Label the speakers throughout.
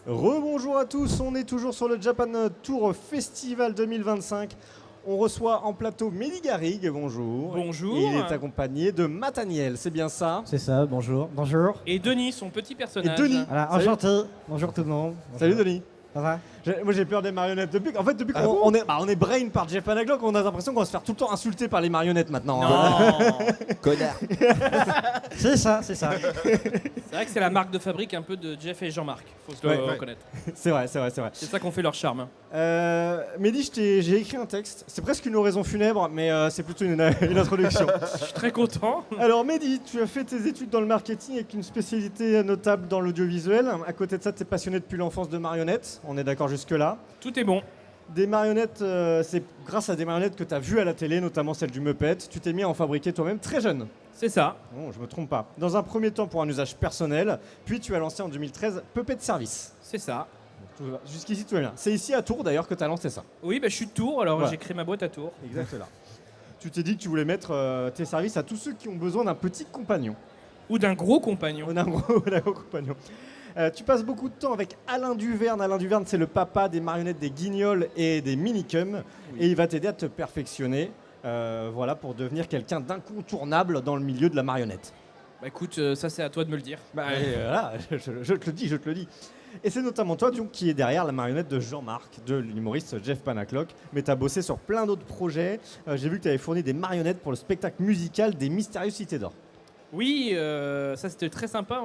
Speaker 1: Rebonjour à tous, on est toujours sur le Japan Tour Festival 2025. On reçoit en plateau Mehdi Garrigue, bonjour.
Speaker 2: Bonjour.
Speaker 1: Il est accompagné de Mathaniel, c'est bien ça?
Speaker 3: C'est ça, bonjour. Bonjour.
Speaker 2: Et Denis, son petit personnage.
Speaker 1: Et Denis.
Speaker 3: Voilà,
Speaker 1: Salut.
Speaker 3: enchanté. Bonjour tout le monde.
Speaker 1: Salut Denis.
Speaker 3: Ça va?
Speaker 1: Moi j'ai peur des marionnettes. Depuis qu'on on est brain par Jeff Panaclock, on a l'impression qu'on va se faire tout le temps insulter par les marionnettes maintenant.
Speaker 2: Non.
Speaker 4: Connard.
Speaker 3: C'est ça, c'est ça.
Speaker 2: C'est vrai que c'est la marque de fabrique un peu de Jeff et Jean-Marc, faut se le
Speaker 1: Ouais.
Speaker 2: reconnaître.
Speaker 1: C'est vrai.
Speaker 2: C'est ça qu'on fait leur charme.
Speaker 1: Mehdi, j'ai écrit un texte. C'est presque une oraison funèbre, mais c'est plutôt une introduction.
Speaker 2: Je suis très content.
Speaker 1: Alors Mehdi, tu as fait tes études dans le marketing avec une spécialité notable dans l'audiovisuel. À côté de ça, tu es passionné depuis l'enfance de marionnettes. On est d'accord jusque-là.
Speaker 2: Tout est bon.
Speaker 1: Des marionnettes, c'est grâce à des marionnettes que tu as vues à la télé, notamment celle du Muppet. Tu t'es mis à en fabriquer toi-même très jeune.
Speaker 2: C'est ça.
Speaker 1: Non, je me trompe pas. Dans un premier temps pour un usage personnel, puis tu as lancé en 2013 Puppet Service.
Speaker 2: C'est ça.
Speaker 1: Jusqu'ici tout va bien. C'est ici à Tours d'ailleurs que tu as lancé ça.
Speaker 2: Oui, bah, je suis de Tours, alors
Speaker 1: Voilà.
Speaker 2: j'ai créé ma boîte à Tours.
Speaker 1: Exact là. Tu t'es dit que tu voulais mettre tes services à tous ceux qui ont besoin d'un petit compagnon.
Speaker 2: Ou d'un gros compagnon.
Speaker 1: On a un gros compagnon. Tu passes beaucoup de temps avec Alain Duverne. Alain Duverne, c'est le papa des marionnettes, des guignols et des minicums.
Speaker 2: Oui.
Speaker 1: Et il va t'aider à te perfectionner voilà, pour devenir quelqu'un d'incontournable dans le milieu de la marionnette.
Speaker 2: Bah écoute, ça c'est à toi de me le dire.
Speaker 1: Voilà, je te le dis. Et c'est notamment toi donc, qui est derrière la marionnette de Jean-Marc, de l'humoriste Jeff Panaclock. Mais tu as bossé sur plein d'autres projets. J'ai vu que tu avais fourni des marionnettes pour le spectacle musical des Mystérieuses Cités d'Or.
Speaker 2: Oui, ça c'était très sympa.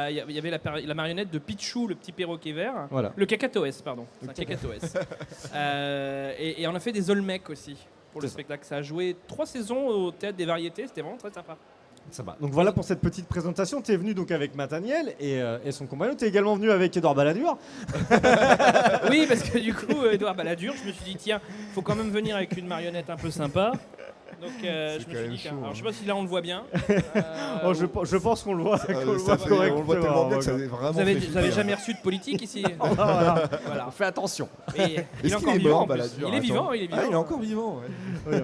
Speaker 2: Il y avait la marionnette de Pichou, le petit perroquet vert.
Speaker 1: Voilà.
Speaker 2: Le cacatoès, pardon. C'est un cacatoès. Et on a fait des Olmecs aussi pour le
Speaker 1: C'est ça.
Speaker 2: spectacle. Ça a joué 3 saisons au Théâtre des Variétés. C'était vraiment très sympa.
Speaker 1: Ça va. Donc voilà pour cette petite présentation. Tu es venu donc avec Mathaniel et son compagnon. Tu es également venu avec Edouard Balladur.
Speaker 2: Oui, parce que du coup, Edouard Balladur, je me suis dit, tiens, faut quand même venir avec une marionnette un peu sympa. Donc je me suis dit, tiens, alors, je sais pas si là on le voit bien.
Speaker 1: Oh, je pense qu'on le voit, qu'on le voit
Speaker 4: On
Speaker 1: correctement.
Speaker 4: le voit tellement bien que ça avait vraiment
Speaker 2: Vous avez
Speaker 4: fait flipper,
Speaker 2: jamais
Speaker 4: hein.
Speaker 2: reçu de politique ici.
Speaker 1: Voilà.
Speaker 2: Voilà.
Speaker 1: Fais attention.
Speaker 2: Et il est
Speaker 4: Est-ce
Speaker 2: encore
Speaker 4: qu'il est
Speaker 2: vivant.
Speaker 4: mort,
Speaker 2: en plus.
Speaker 4: Balladur?
Speaker 2: Il est vivant,
Speaker 4: Attends.
Speaker 2: il est vivant.
Speaker 4: Ah, il est encore vivant, ouais.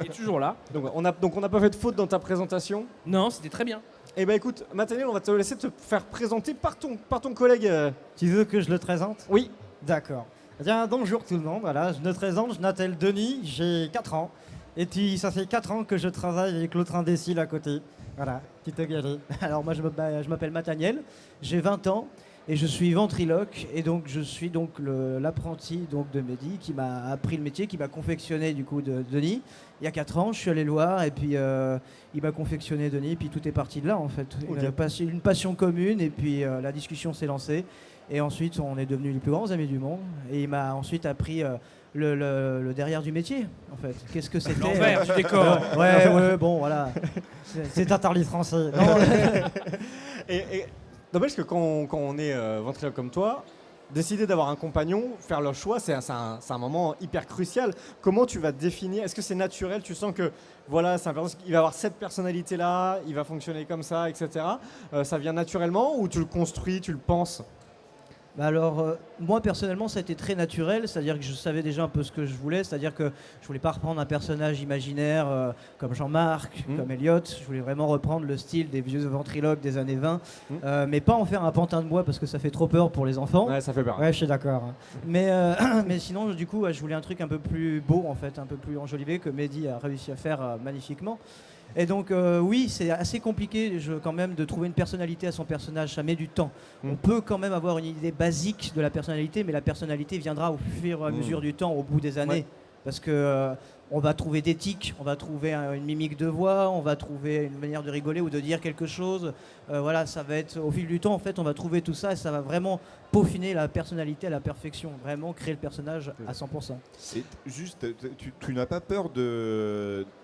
Speaker 2: Il est toujours là.
Speaker 1: Donc on n'a pas fait de faute dans ta présentation.
Speaker 2: Non, c'était très bien.
Speaker 1: Eh ben écoute, Mathaniel, on va te laisser te faire présenter par ton collègue.
Speaker 3: Tu veux que je le présente?
Speaker 1: Oui.
Speaker 3: D'accord. Eh bien, bonjour tout le monde. Voilà, je me présente, je m'appelle Denis, j'ai 4 ans. Et puis, ça fait 4 ans que je travaille avec l'autre imbécile à côté. Voilà, petite gueule. Alors, moi, je m'appelle Mathaniel, j'ai 20 ans et je suis ventriloque. Et donc, je suis donc l'apprenti donc, de Mehdi qui m'a appris le métier, qui m'a confectionné du coup de Denis. Il y a 4 ans, je suis allé le voir et puis il m'a confectionné Denis. Et puis, tout est parti de là en fait.
Speaker 1: Ok.
Speaker 3: Une passion commune et puis la discussion s'est lancée. Et ensuite, on est devenus les plus grands amis du monde. Et il m'a ensuite appris le derrière du métier, en fait. Qu'est-ce que c'était
Speaker 2: L'envers du décor.
Speaker 3: Ouais, bon, voilà. C'est un tarli français. Non,
Speaker 1: Et n'empêche que quand on est ventriloque comme toi, décider d'avoir un compagnon, faire le choix, c'est un moment hyper crucial. Comment tu vas te définir? Est-ce que c'est naturel? Tu sens que voilà, c'est un personnage qui va avoir cette personnalité-là, il va fonctionner comme ça, etc. Ça vient naturellement ou tu le construis, tu le penses?
Speaker 3: Bah alors, moi personnellement, ça a été très naturel, c'est-à-dire que je savais déjà un peu ce que je voulais, c'est-à-dire que je voulais pas reprendre un personnage imaginaire comme Jean-Marc, comme Elliot, je voulais vraiment reprendre le style des vieux ventriloques des années 20, mais pas en faire un pantin de bois parce que ça fait trop peur pour les enfants.
Speaker 1: Ouais, ça fait peur.
Speaker 3: Ouais, je suis d'accord. Hein. Mais sinon, du coup, je voulais un truc un peu plus beau, en fait, un peu plus enjolivé que Mehdi a réussi à faire magnifiquement. Et donc, oui, c'est assez compliqué quand même de trouver une personnalité à son personnage. Ça met du temps. On peut quand même avoir une idée basique de la personnalité, mais la personnalité viendra au fur et à mesure du temps, au bout des années.
Speaker 1: Ouais.
Speaker 3: Parce que on va trouver des tics, on va trouver une mimique de voix, on va trouver une manière de rigoler ou de dire quelque chose. Voilà, ça va être au fil du temps, en fait, on va trouver tout ça et ça va vraiment peaufiner la personnalité à la perfection. Vraiment créer le personnage à 100%.
Speaker 4: Et juste, tu n'as pas peur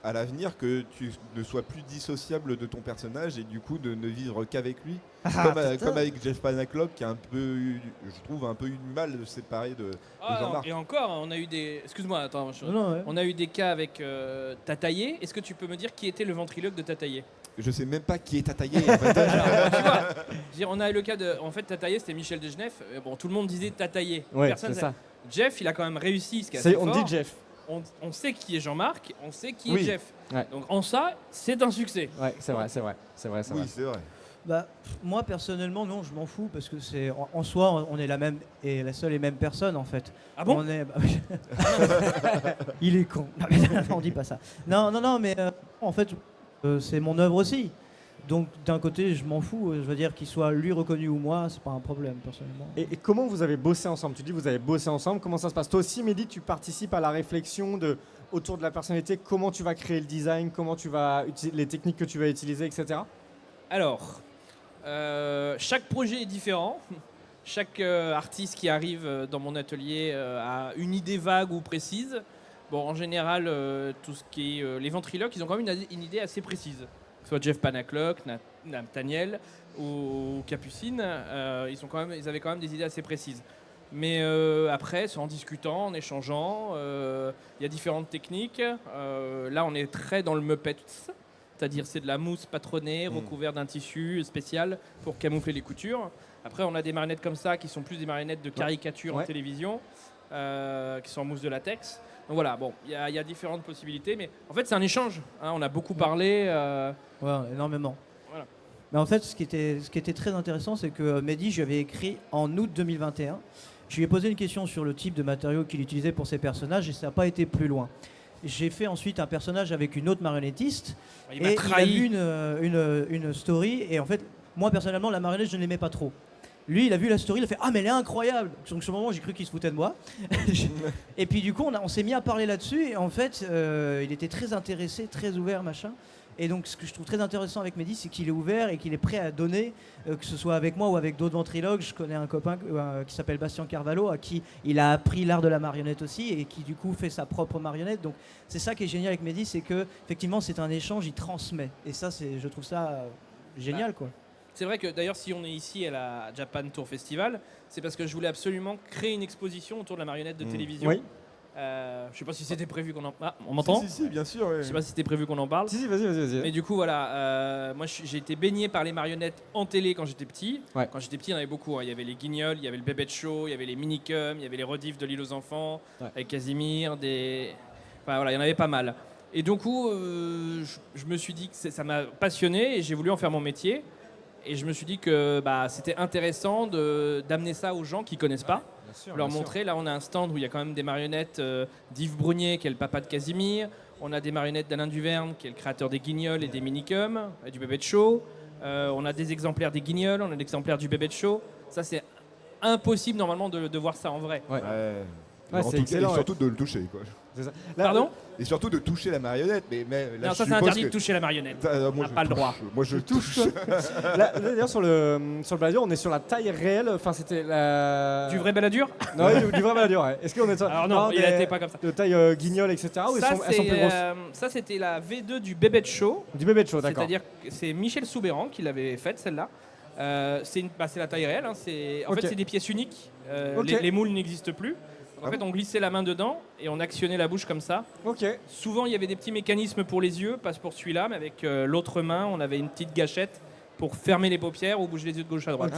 Speaker 4: à l'avenir que tu ne sois plus dissociable de ton personnage et du coup de ne vivre qu'avec lui comme avec Jeff Panaclock qui a un peu, je trouve, un peu eu du mal de se séparer de Jean-Marc.
Speaker 2: Et encore, on a eu des. Excuse-moi, attends.
Speaker 3: Non, ouais.
Speaker 2: On a eu des cas avec Tataillé. Est-ce que tu peux me dire qui était le ventriloque de Tataillé?
Speaker 4: Je sais même pas qui est Tataillé en fait.
Speaker 2: Alors, tu vois, je veux dire, on a eu le cas de. En fait, Tataillé, c'était Michel Desgenef. Bon, tout le monde disait Tataillé.
Speaker 1: Ouais,
Speaker 2: Personne
Speaker 1: c'est
Speaker 2: savait.
Speaker 1: ça.
Speaker 2: Jeff, il a quand même réussi, ce qui est assez
Speaker 1: On
Speaker 2: fort.
Speaker 1: dit Jeff.
Speaker 2: On sait qui est Jean-Marc, on sait qui
Speaker 4: Oui.
Speaker 2: est Jeff.
Speaker 1: Ouais.
Speaker 2: Donc en ça, c'est un succès.
Speaker 1: Ouais, c'est vrai.
Speaker 4: Oui, c'est vrai.
Speaker 3: Moi personnellement non, je m'en fous parce que c'est en soi on est la même et la seule et même personne en fait.
Speaker 2: Ah bon?
Speaker 3: Il est con. Non, mais on dit pas ça. Non, mais en fait c'est mon œuvre aussi. Donc d'un côté je m'en fous, je veux dire qu'il soit lui reconnu ou moi, c'est pas un problème personnellement.
Speaker 1: Et comment vous avez bossé ensemble? Tu dis vous avez bossé ensemble, comment ça se passe? Toi aussi Mehdi, tu participes à la réflexion autour de la personnalité, comment tu vas créer le design, comment tu vas les techniques que tu vas utiliser, etc.
Speaker 2: Alors, chaque projet est différent. Chaque artiste qui arrive dans mon atelier a une idée vague ou précise. Bon, en général, tout ce qui est les ventriloques, ils ont quand même une idée assez précise. Que ce soit Jeff Panaclock, Nathaniel ou Capucine, ils avaient quand même des idées assez précises. Mais après, c'est en discutant, en échangeant. Il y a différentes techniques. Là, on est très dans le Muppets. C'est-à-dire c'est de la mousse patronnée recouverte d'un tissu spécial pour camoufler les coutures. Après, on a des marionnettes comme ça qui sont plus des marionnettes de caricature en télévision, qui sont en mousse de latex. Donc voilà, bon, il y a différentes possibilités, mais en fait c'est un échange. Hein, on a beaucoup parlé.
Speaker 3: Ouais, énormément.
Speaker 2: Voilà.
Speaker 3: Mais en fait, ce qui était très intéressant, c'est que Mehdi, je lui avais écrit en août 2021. Je lui ai posé une question sur le type de matériaux qu'il utilisait pour ses personnages et ça n'a pas été plus loin. J'ai fait ensuite un personnage avec une autre marionnettiste
Speaker 2: Il m'a trahi.
Speaker 3: il a vu une story et en fait, moi personnellement, la marionnette, je ne l'aimais pas trop. Lui, il a vu la story, il a fait « Ah, mais elle est incroyable !» Donc, sur ce moment, j'ai cru qu'il se foutait de moi. Et puis, du coup, on s'est mis à parler là-dessus. Et en fait, il était très intéressé, très ouvert, machin. Et donc, ce que je trouve très intéressant avec Mehdi, c'est qu'il est ouvert et qu'il est prêt à donner, que ce soit avec moi ou avec d'autres ventriloques. Je connais un copain qui s'appelle Bastien Carvalho, à qui il a appris l'art de la marionnette aussi et qui, du coup, fait sa propre marionnette. Donc, c'est ça qui est génial avec Mehdi, c'est qu'effectivement, c'est un échange, il transmet. Et ça, je trouve ça génial, quoi.
Speaker 2: C'est vrai que d'ailleurs, si on est ici à la Japan Tour Festival, c'est parce que je voulais absolument créer une exposition autour de la marionnette de télévision.
Speaker 1: Oui.
Speaker 2: Je sais pas si c'était prévu qu'on en parle. On m'entend?
Speaker 4: Si, bien sûr. Ouais.
Speaker 2: Je sais pas si c'était prévu qu'on en parle.
Speaker 1: Si, vas-y.
Speaker 2: Mais du coup, voilà, moi j'ai été baigné par les marionnettes en télé quand j'étais petit.
Speaker 1: Ouais.
Speaker 2: Quand j'étais petit, il y en avait beaucoup. Hein. Il y avait les Guignols, il y avait le Bébête Show, il y avait les Minicums, il y avait les rediffs de l'île aux enfants, avec Casimir, Enfin voilà, il y en avait pas mal. Et du coup, je me suis dit que ça m'a passionné et j'ai voulu en faire mon métier. Et je me suis dit que c'était intéressant d'amener ça aux gens qui ne connaissent pas. Leur montrer. Là, on a un stand où il y a quand même des marionnettes d'Yves Brunier, qui est le papa de Casimir. On a des marionnettes d'Alain Duverne, qui est le créateur des Guignols et des Minicums, et du Bébête Show. On a des exemplaires des Guignols, on a des exemplaires du Bébête Show. Ça, c'est impossible normalement de voir ça en vrai.
Speaker 1: Ouais.
Speaker 4: C'est excellent. Et surtout de le toucher, quoi.
Speaker 1: C'est ça.
Speaker 2: Pardon?
Speaker 4: Et surtout de toucher la marionnette. Mais là,
Speaker 2: non, ça c'est interdit de toucher la marionnette.
Speaker 4: Moi,
Speaker 2: on n'a pas le droit.
Speaker 4: Moi, je touche.
Speaker 1: Là, d'ailleurs, sur le Balladur, on est sur la taille réelle. Enfin, c'était la.
Speaker 2: Du vrai Balladur?
Speaker 1: Non, du vrai Balladur. Ouais. Est-ce qu'on est sur.
Speaker 2: Alors non, il n'était pas comme ça.
Speaker 1: De taille guignol, etc. Ou
Speaker 2: Ça,
Speaker 1: elles sont plus grosses?
Speaker 2: Ça, c'était la V2 du Bébête Show.
Speaker 1: Du Bébête Show, d'accord.
Speaker 2: C'est-à-dire que c'est Michel Soubéran qui l'avait faite, celle-là. C'est la taille réelle. Hein. En fait, c'est des pièces uniques. Les moules n'existent plus. En fait, on glissait la main dedans et on actionnait la bouche comme ça.
Speaker 1: Ok.
Speaker 2: Souvent, il y avait des petits mécanismes pour les yeux, pas pour celui-là, mais avec l'autre main, on avait une petite gâchette pour fermer les paupières ou bouger les yeux de gauche à droite.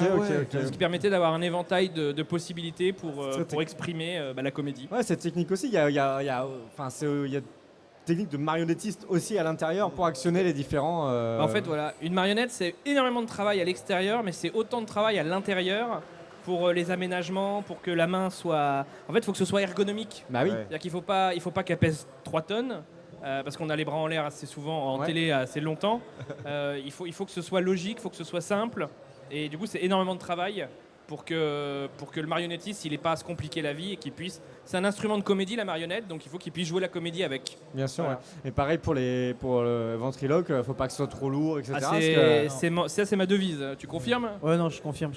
Speaker 2: Ce qui permettait d'avoir un éventail de possibilités pour exprimer la comédie.
Speaker 1: Ouais, cette technique aussi, il y a technique de marionnettiste aussi à l'intérieur pour actionner les différents.
Speaker 2: En fait, voilà, une marionnette, c'est énormément de travail à l'extérieur, mais c'est autant de travail à l'intérieur. Pour les aménagements, pour que la main soit... En fait, il faut que ce soit ergonomique.
Speaker 1: Bah oui.
Speaker 2: C'est-à-dire qu'il ne faut pas qu'elle pèse 3 tonnes, parce qu'on a les bras en l'air assez souvent en télé assez longtemps. Il faut que ce soit logique, il faut que ce soit simple. Et du coup, c'est énormément de travail pour que le marionnettiste, il n'ait pas à se compliquer la vie et qu'il puisse... C'est un instrument de comédie, la marionnette, donc il faut qu'il puisse jouer la comédie avec.
Speaker 1: Bien sûr.
Speaker 2: Voilà.
Speaker 1: Ouais. Et pareil pour le ventriloque, il ne faut pas que ce soit trop lourd, etc.
Speaker 2: C'est ma devise. Tu confirmes?
Speaker 3: Ouais, non, je confirme.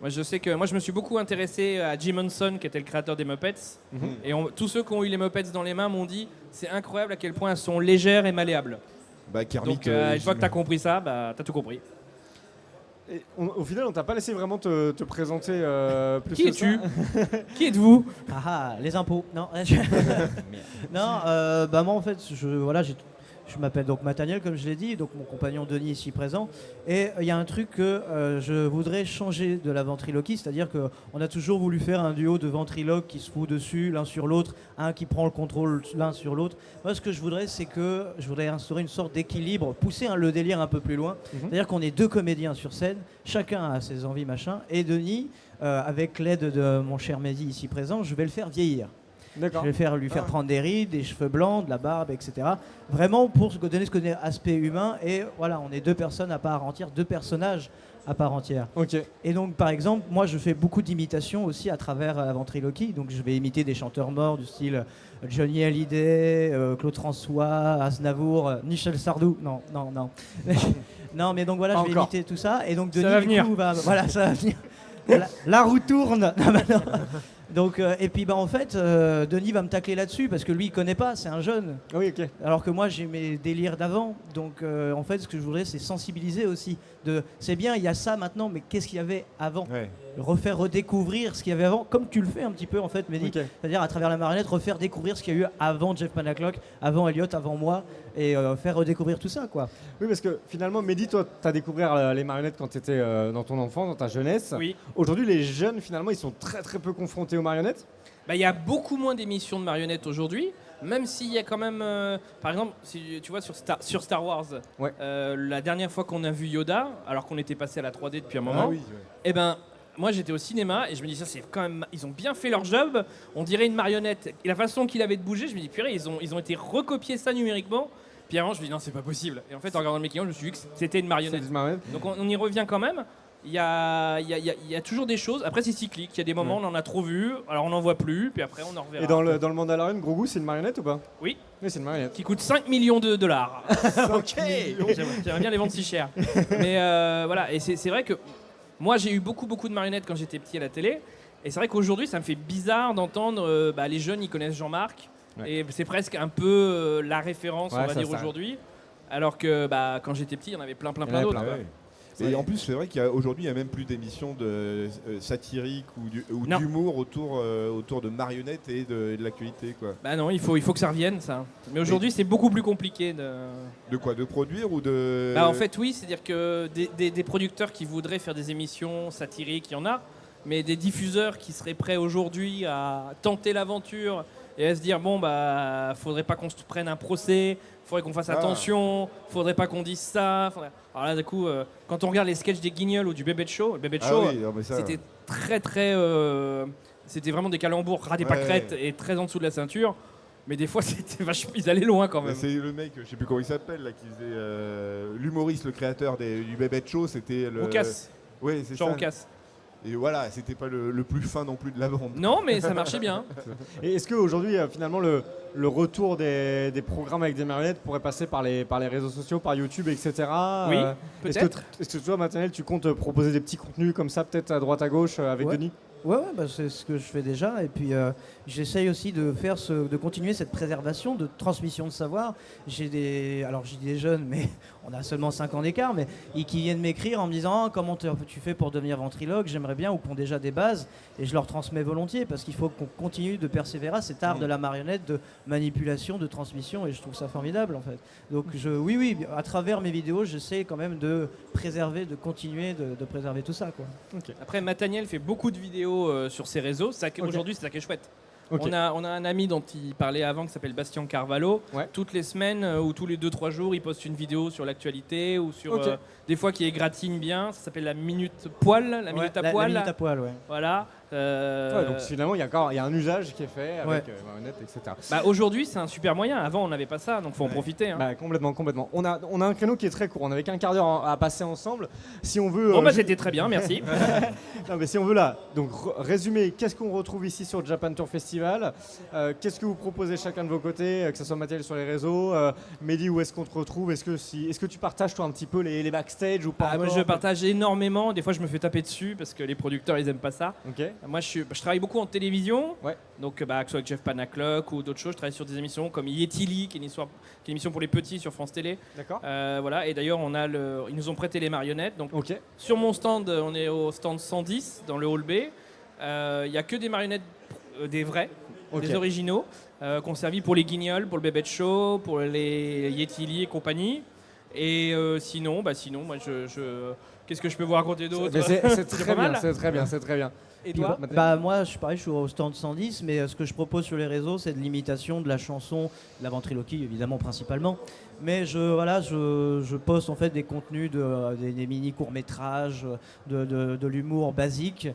Speaker 2: Moi, je sais que je me suis beaucoup intéressé à Jim Henson, qui était le créateur des Muppets. Et tous ceux qui ont eu les Muppets dans les mains m'ont dit c'est incroyable à quel point elles sont légères et malléables.
Speaker 4: Kermit,
Speaker 2: donc, une fois que tu as compris ça, tu as tout compris.
Speaker 1: Et au final, on t'a pas laissé vraiment te présenter plus
Speaker 2: Qui
Speaker 1: que
Speaker 2: es-tu?
Speaker 1: ça.
Speaker 2: Qui êtes-vous?
Speaker 3: Les impôts. Non, non moi en fait, Je m'appelle donc Nathaniel, comme je l'ai dit, donc mon compagnon Denis ici présent. Et il y a un truc que je voudrais changer de la ventriloquie, c'est-à-dire qu'on a toujours voulu faire un duo de ventriloques qui se fout dessus l'un sur l'autre, un qui prend le contrôle l'un sur l'autre. Moi, ce que je voudrais, c'est que je voudrais instaurer une sorte d'équilibre, pousser le délire un peu plus loin. C'est-à-dire qu'on est 2 comédiens sur scène, chacun a ses envies, machin, et Denis, avec l'aide de mon cher Mehdi ici présent, je vais le faire vieillir. Je vais lui faire prendre des rides, des cheveux blancs, de la barbe, etc. Vraiment pour donner ce côté aspect humain. Et voilà, on est 2 personnes à part entière, 2 personnages à part entière. Et donc, par exemple, moi, je fais beaucoup d'imitations aussi à travers la ventriloquie. Donc, je vais imiter des chanteurs morts du style Johnny Hallyday, Claude François, Aznavour, Michel Sardou. Non. Non, mais donc voilà, je vais imiter tout ça. Et donc, Denis, du coup, voilà, ça va venir. La roue tourne. Non. Donc, et puis en fait, Denis va me tacler là-dessus parce que lui il connaît pas, c'est un jeune.
Speaker 1: Oui, ok.
Speaker 3: Alors que moi j'ai mes délires d'avant. Donc en fait, ce que je voudrais, c'est sensibiliser aussi. C'est bien, il y a ça maintenant, mais qu'est-ce qu'il y avait avant ? Refaire redécouvrir ce qu'il y avait avant, comme tu le fais un petit peu en fait, Mehdi. C'est-à-dire à travers la marionnette, refaire découvrir ce qu'il y a eu avant Jeff Panaclock, avant Elliot, avant moi, et faire redécouvrir tout ça, quoi.
Speaker 1: Oui, parce que finalement, Mehdi, toi, tu as découvert les marionnettes quand tu étais dans ton enfance, dans ta jeunesse.
Speaker 2: Oui.
Speaker 1: Aujourd'hui, les jeunes, finalement, ils sont très très peu confrontés aux marionnettes.
Speaker 2: Il y a beaucoup moins d'émissions de marionnettes aujourd'hui, même s'il y a quand même, par exemple, si tu vois sur Star Wars, la dernière fois qu'on a vu Yoda, alors qu'on était passé à la 3D depuis un moment, eh ben moi j'étais au cinéma et je me dis ça c'est quand même, ils ont bien fait leur job, on dirait une marionnette. Et la façon qu'il avait de bouger, je me dis purée, ils ont été recopiés ça numériquement. Puis avant je me dis non c'est pas possible. Et en fait en regardant le making of, je me suis dit que c'était une marionnette. Donc on y revient quand même. Il y a toujours des choses. Après, c'est cyclique. Il y a des moments où on en a trop vu, alors on n'en voit plus, puis après on en reverra.
Speaker 1: Et dans le Mandalorian, Grogu, c'est une marionnette ou pas ?
Speaker 2: Oui.
Speaker 1: Oui, c'est une marionnette.
Speaker 2: Qui coûte 5 millions de dollars.
Speaker 1: Ok.
Speaker 2: J'aimerais bien les vendre si cher. Mais voilà, et c'est vrai que moi j'ai eu beaucoup de marionnettes quand j'étais petit à la télé. Et c'est vrai qu'aujourd'hui, ça me fait bizarre d'entendre les jeunes, ils connaissent Jean-Marc. Et c'est presque un peu la référence, on va dire, aujourd'hui. Alors que quand j'étais petit, il y en avait plein d'autres.
Speaker 4: Et en plus, c'est vrai qu'aujourd'hui, il n'y a même plus d'émissions satiriques ou d'humour autour de marionnettes et de l'actualité, quoi.
Speaker 2: Bah non, il faut que ça revienne, ça. Mais aujourd'hui, c'est beaucoup plus compliqué
Speaker 4: de quoi ? De produire ou de...
Speaker 2: En fait, oui, c'est-à-dire que des producteurs qui voudraient faire des émissions satiriques, il y en a, mais des diffuseurs qui seraient prêts aujourd'hui à tenter l'aventure et à se dire faudrait pas qu'on se prenne un procès, faudrait qu'on fasse attention, faudrait pas qu'on dise ça. Alors là, du coup, quand on regarde les sketchs des Guignols ou du Bébé de Show, le Bébé de Show, c'était très c'était vraiment des calembours ras des pâquerettes et très en dessous de la ceinture. Mais des fois, c'était vachement, ils allaient loin quand même.
Speaker 4: C'est le mec, je sais plus comment il s'appelle, là, qui faisait l'humoriste, le créateur du Bébé de Show, c'était le.
Speaker 2: Roucas.
Speaker 4: Oui, c'est
Speaker 2: Jean
Speaker 4: ça.
Speaker 2: Roucas.
Speaker 4: Et voilà, c'était pas le plus fin non plus de la bande.
Speaker 2: Non, mais ça marchait bien.
Speaker 1: Et est-ce qu'aujourd'hui, finalement, le retour des programmes avec des marionnettes pourrait passer par les réseaux sociaux, par YouTube, etc.
Speaker 2: Oui, peut-être.
Speaker 1: Est-ce que toi, Nathaniel, tu comptes proposer des petits contenus comme ça, peut-être à droite à gauche, avec Denis ?
Speaker 3: Ouais, c'est ce que je fais déjà. Et puis, j'essaye aussi de continuer cette préservation, de transmission de savoir. Alors, j'ai des jeunes, mais on a seulement 5 ans d'écart, mais qui viennent m'écrire en me disant comment tu fais pour devenir ventriloque, j'aimerais bien, ou qui ont déjà des bases. Et je leur transmets volontiers, parce qu'il faut qu'on continue de persévérer à cet art de la marionnette, de manipulation, de transmission. Et je trouve ça formidable, en fait. Donc, oui, à travers mes vidéos, j'essaie quand même de préserver, de continuer de préserver tout ça, quoi.
Speaker 2: Okay. Après, Nathaniel fait beaucoup de vidéos sur ses réseaux. Aujourd'hui, c'est ça qui est chouette.
Speaker 1: Okay.
Speaker 2: On a un ami dont il parlait avant qui s'appelle Bastien Carvalho. Toutes les semaines ou tous les 2-3 jours, il poste une vidéo sur l'actualité ou sur des fois qui égratigne bien. Ça s'appelle la minute poil, la minute à poil.
Speaker 3: La minute à poil, ouais.
Speaker 2: Voilà.
Speaker 1: Donc finalement, il y a un usage qui est fait avec marionnettes, etc.
Speaker 2: Aujourd'hui, c'est un super moyen. Avant, on n'avait pas ça, donc faut en profiter. Hein.
Speaker 1: Complètement. On a un créneau qui est très court. On avait qu'un quart d'heure à passer ensemble. Si on veut.
Speaker 2: C'était très bien, merci.
Speaker 1: Non, mais si on veut là, donc résumer, qu'est-ce qu'on retrouve ici sur le Japan Tour Festival ? Qu'est-ce que vous proposez chacun de vos côtés, que ce soit Mathiel sur les réseaux, Mehdi, où est-ce qu'on te retrouve ? Est-ce que tu partages toi un petit peu les backstage ou pas ?
Speaker 2: Moi, je partage énormément. Des fois, je me fais taper dessus parce que les producteurs, ils aiment pas ça.
Speaker 1: Okay.
Speaker 2: Moi, je travaille beaucoup en télévision, donc que ce soit avec Jeff Panaclock ou d'autres choses. Je travaille sur des émissions comme Yetili, qui est une émission pour les petits sur France Télé.
Speaker 1: D'accord.
Speaker 2: Voilà. Et d'ailleurs, ils nous ont prêté les marionnettes. Donc, sur mon stand, on est au stand 110 dans le hall B. Il n'y a que des marionnettes, des vraies.
Speaker 1: Ok.
Speaker 2: des originaux, qu'on servi pour les Guignols, pour le Bébé Show, pour les Yetili et compagnie. Et sinon, moi, qu'est-ce que je peux vous raconter d'autre?
Speaker 1: Mais c'est
Speaker 2: C'est
Speaker 1: très
Speaker 2: pas
Speaker 1: bien,
Speaker 2: mal.
Speaker 1: c'est très bien, c'est très bien.
Speaker 2: Et toi?
Speaker 3: Moi, je suis pareil, je suis au stand 110, mais ce que je propose sur les réseaux, c'est de l'imitation de la chanson, de la ventriloquie évidemment principalement. Mais je poste en fait des contenus, des mini courts-métrages, de l'humour basique.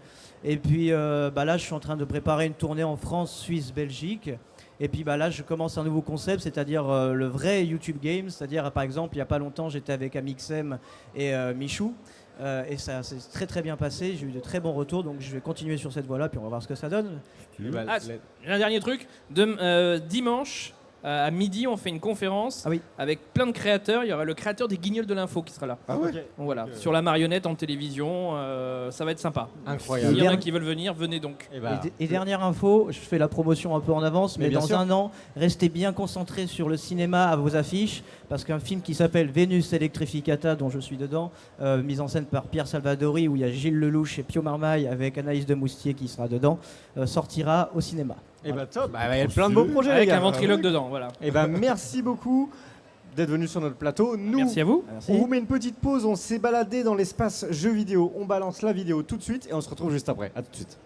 Speaker 3: Et puis là, je suis en train de préparer une tournée en France, Suisse, Belgique. Et puis là, je commence un nouveau concept, c'est-à-dire le vrai YouTube Game. C'est-à-dire, par exemple, il n'y a pas longtemps, j'étais avec Amixem et Michou. Et ça s'est très très bien passé, j'ai eu de très bons retours, donc je vais continuer sur cette voie-là, puis on va voir ce que ça donne.
Speaker 2: Ah, un dernier truc. Dimanche à midi, on fait une conférence
Speaker 3: Ah oui.
Speaker 2: avec plein de créateurs. Il y aura le créateur des Guignols de l'info qui sera là.
Speaker 4: Ah ouais.
Speaker 1: Ok.
Speaker 2: Donc voilà, sur la marionnette en télévision, ça va être sympa.
Speaker 1: Incroyable.
Speaker 2: S'il y en a
Speaker 3: Bien.
Speaker 2: qui veulent venir, venez donc.
Speaker 1: Et bah,
Speaker 3: Et dernière info, je fais la promotion un peu en avance,
Speaker 1: Mais
Speaker 3: mais
Speaker 1: bien
Speaker 3: dans
Speaker 1: sûr.
Speaker 3: un an, restez bien concentrés sur le cinéma à vos affiches, parce qu'un film qui s'appelle Vénus Electrificata, dont je suis dedans, mise en scène par Pierre Salvadori, où il y a Gilles Lelouch et Pio Marmaille avec Anaïs de Moustier qui sera dedans, sortira au cinéma.
Speaker 1: et bah top. Bah, il y a plein de beaux projets, les
Speaker 2: Avec
Speaker 1: gars.
Speaker 2: un ventriloque dedans, voilà.
Speaker 1: Et bah merci beaucoup d'être venu sur notre plateau. Nous,
Speaker 2: Merci à vous.
Speaker 3: Merci.
Speaker 1: on vous met une petite pause. On s'est baladé dans l'espace jeux vidéo. On balance la vidéo tout de suite et on se retrouve juste après. À tout de suite.